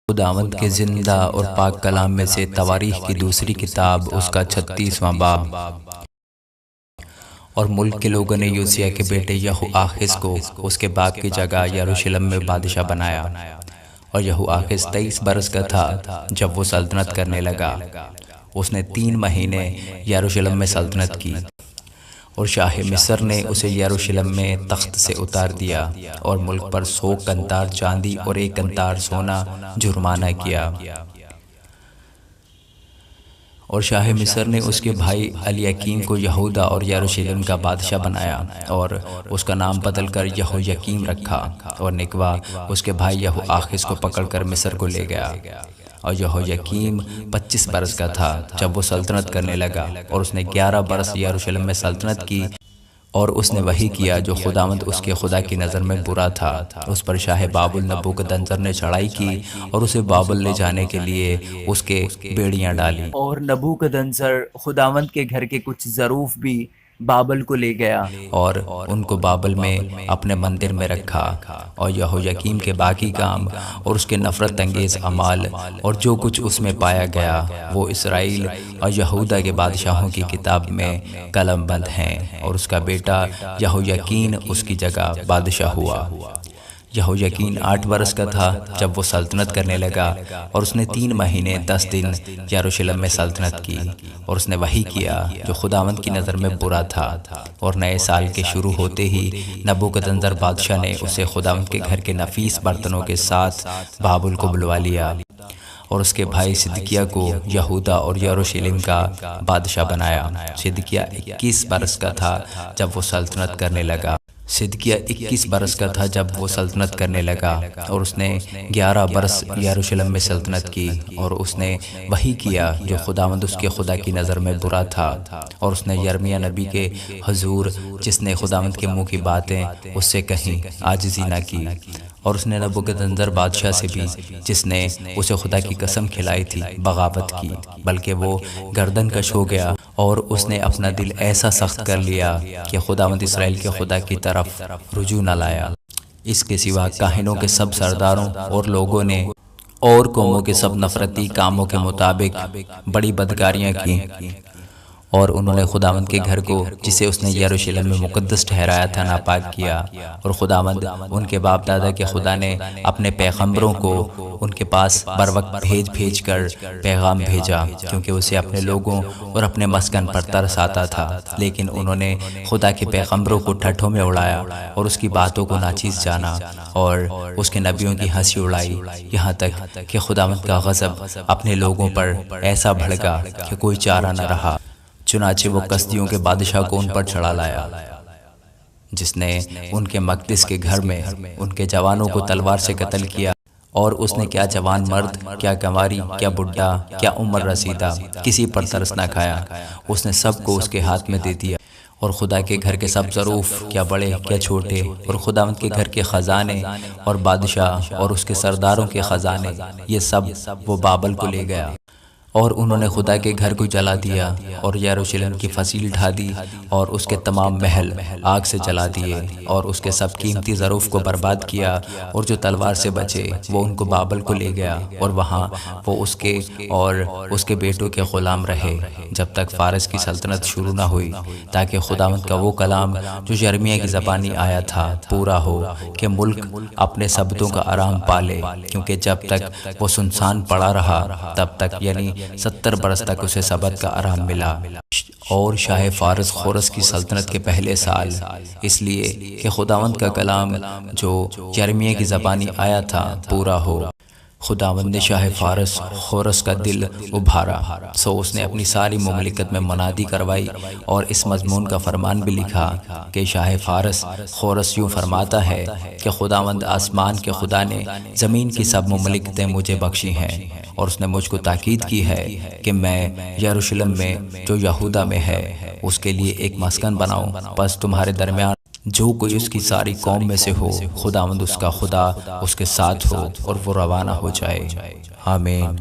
خداوند کے زندہ اور پاک کلام میں سے تواریخ کی دوسری کتاب اس کا 36واں باب۔ اور ملک کے لوگوں نے یوسیہ کے بیٹے یہوآخز کو اس کے باپ کی جگہ یروشلم میں بادشاہ بنایا، اور یہوآخز 23 برس کا تھا جب وہ سلطنت کرنے لگا۔ اس نے 3 مہینے یروشلم میں سلطنت کی، اور شاہ مصر نے اسے یروشلم میں تخت سے اتار دیا اور ملک پر 100 قنطار چاندی اور 1 قنطار سونا جرمانہ کیا۔ اور شاہ مصر نے اس کے بھائی الیاکیم کو یہودا اور یروشلم کا بادشاہ بنایا، اور اس کا نام بدل کر یہویکیم رکھا، اور نکوا اس کے بھائی یہوآخز کو پکڑ کر مصر کو لے گیا۔ اور یہویکیم 25 برس کا تھا جب وہ سلطنت کرنے لگا، اور اس نے 11 برس یروشلم میں سلطنت کی، اور اس نے وہی کیا جو خداوند اس کے خدا کی نظر میں برا تھا۔ اس پر شاہ بابل نبوکدنضر نے چڑھائی کی اور اسے بابل لے جانے کے لیے اس کے بیڑیاں ڈالی، اور نبوکدنضر خداوند کے گھر کے کچھ ظروف بھی بابل کو لے گیا اور ان کو بابل میں اپنے مندر میں رکھا۔ اور یہویکیم کے باقی کام اور اس کے نفرت انگیز اعمال اور جو کچھ اس میں پایا گیا وہ اسرائیل اور یہودا کے بادشاہوں کی کتاب میں قلم بند ہیں، اور اس کا بیٹا یہویکین اس کی جگہ بادشاہ ہوا۔ یہویکین 8 برس کا تھا جب وہ سلطنت کرنے لگا، اور اس نے 3 مہینے 10 دن یروشلم میں سلطنت کی، اور اس نے وہی کیا جو خداوند کی نظر میں برا تھا۔ اور نئے سال کے شروع ہوتے ہی نبوکدنضر بادشاہ نے اسے خداوند کے گھر کے نفیس برتنوں کے ساتھ بابل کو بلوا لیا، اور اس کے بھائی صدقیہ کو یہودا اور یروشلم کا بادشاہ بنایا۔ صدقیہ 21 برس کا تھا جب وہ سلطنت کرنے لگا۔ صدقیہ 21 برس کا تھا جب وہ سلطنت کرنے لگا، اور اس نے 11 برس یروشلم میں سلطنت کی، اور اس نے وہی کیا جو خداوند اس کے خدا کی نظر میں برا تھا۔ اور اس نے یرمیہ نبی کے حضور، جس نے خداوند کے منہ کی باتیں اس سے کہیں، عاجزی نہ کی۔ اور اس نے نبوکدنضر بادشاہ سے بھی، جس نے اسے خدا کی قسم کھلائی تھی، بغاوت کی، بلکہ وہ گردن کش ہو گیا، اور اس نے اپنا دل ایسا سخت کر لیا کہ خداوند اسرائیل کے خدا کی طرف رجوع نہ لایا۔ اس کے سوا کاہنوں کے سب سرداروں اور لوگوں نے اور قوموں کے سب نفرتی کاموں کے مطابق بڑی بدکاریاں کی، اور انہوں نے خداوند کے گھر کو جسے اس نے یروشلم میں مقدس ٹھہرایا تھا ناپاک کیا۔ اور خداوند ان کے باپ دادا کے خدا نے اپنے پیغمبروں کو ان کے پاس بر وقت بھیج کر پیغام بھیجا، کیونکہ اسے اپنے لوگوں اور اپنے مسکن پر ترس آتا تھا، لیکن انہوں نے خدا کے پیغمبروں کو ٹھٹھوں میں اڑایا اور اس کی باتوں کو ناچیز جانا، اور اس کے نبیوں کی ہنسی اڑائی، یہاں تک کہ خداوند کا غضب اپنے لوگوں پر ایسا بھڑکا کہ کوئی چارہ نہ رہا۔ چنانچہ وہ کسدیوں کے بادشاہ کو ان پر چڑھا لایا، جس نے ان کے مقدس کے گھر میں ان کے جوانوں کو تلوار سے قتل کیا، اور اس نے کیا جوان مرد، کیا کنواری، کیا بڈھا، کیا عمر رسیدہ کسی پر ترس نہ کھایا، اس نے سب کو اس کے ہاتھ میں دے دیا۔ اور خدا کے گھر کے سب ظروف، کیا بڑے کیا چھوٹے، اور خداوند کے گھر کے خزانے اور بادشاہ اور اس کے سرداروں کے خزانے، یہ سب وہ بابل کو لے گیا۔ اور انہوں نے خدا کے گھر کو جلا دیا، اور یروشلم کی فصیل ڈھا دی، اور اس کے تمام محل آگ سے جلا دیے، اور اس کے سب قیمتی ظروف کو برباد کیا، اور جو تلوار سے بچے وہ ان کو بابل کو لے گیا، اور وہاں وہ اس کے اور اس کے بیٹوں کے غلام رہے جب تک فارس کی سلطنت شروع نہ ہوئی، تاکہ خداوند کا وہ کلام جو یرمیہ کی زبانی آیا تھا پورا ہو کہ ملک اپنے سبتوں کا آرام پالے، کیونکہ جب تک وہ سنسان پڑا رہا تب تک، یعنی 70 برس تک اسے سبت کا آرام ملا۔ اور شاہ فارس خورس کی سلطنت کے پہلے سال، اس لیے کہ خداوند کا کلام جو یرمیہ کی زبانی آیا تھا پورا ہو، خداوند نے شاہ فارس خورس کا دل ابھارا، سو اس نے اپنی ساری مملکت میں منادی کروائی، اور اس مضمون کا فرمان بھی لکھا کہ شاہ فارس خورس یوں فرماتا ہے کہ خداوند آسمان کے خدا نے زمین کی سب مملکتیں مجھے بخشی ہیں، اور اس نے مجھ کو تاکید کی ہے کہ میں یروشلم میں جو یہودا میں ہے اس کے لیے ایک مسکن بناؤں، پس تمہارے درمیان جو کوئی اس کی ساری قوم میں سے ہو، خداوند اس کا خدا اس کے ساتھ ہو اور وہ روانہ ہو جائے۔ آمین۔